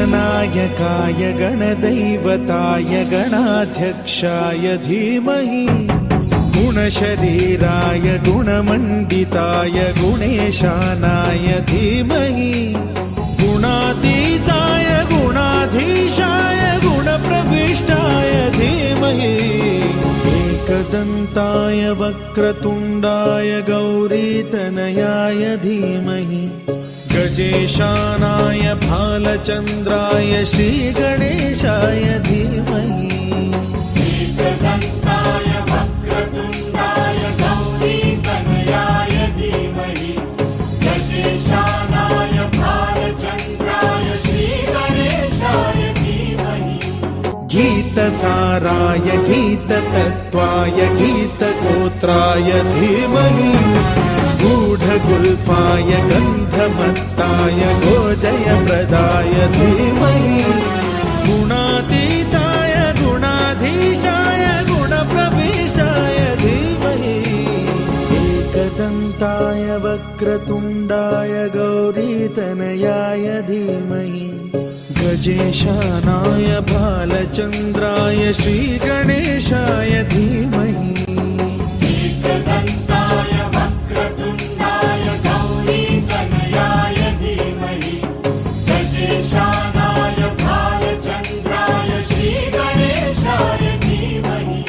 गणनायकाय गणदैवताय गणाध्यक्षाय धीमहि गुणशरीराय गुणमण्डिताय गुणेशानाय धीमहि गुणातीताय गुणाधीशाय गुणप्रविष्टाय धीमहि एकदन्ताय वक्रतुण्डाय गौरीतनयाय धीमहि गजेशानाय भालचन्द्राय श्रीगणेशाय धीमहि एकदन्ताय वक्रतुण्डाय गौरीतनयाय धीमहि गजेशानाय भालचन्द्राय श्रीगणेशाय धीमहि गीतसाराय गीततत्त्वाय गीतगोत्राय धीमहि गूढगुल्फाय गन्धमत्ताय गोजयप्रदाय धीमहि गुणातीताय गुणाधीशाय गुणप्रविष्टाय धीमहि एकदन्ताय वक्रतुण्डाय गौरीतनयाय धीमहि गजेशानाय भालचन्द्राय श्रीगणेशाय धीमहि एकदन्ताय वक्रतुण्डाय गौरीतनयाय धीमहि गजेशानाय भालचन्द्राय श्रीगणेशाय धीमहि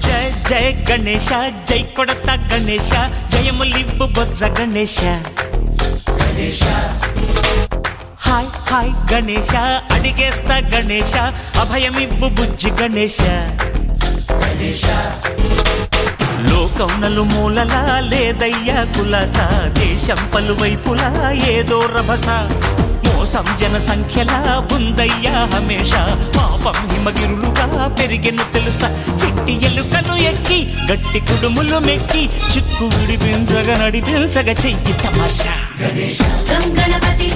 जय जय गणेश जय कोडता गणेश जयमुलिब्बु बొజ్జ गणेश हाय हाय गणेश अडिगेस्ता गणेश अभयमिब्बु बुज्जि गणेश లోకం నలుమూలలా లేదయ్యా కులాస దేశం పలువైపులా ఏదో రభస మోసం జన సంఖ్యలా ఉందయ్యా హమేష పాపం హిమగిరులుగా పెరిగెను తెలుసా చిట్టి ఎలుకను ఎక్కి గట్టి కుడుములు మెక్కి చిక్కు విడిపించగా నడిపించగా చెయ్యి తమాషా గణపతి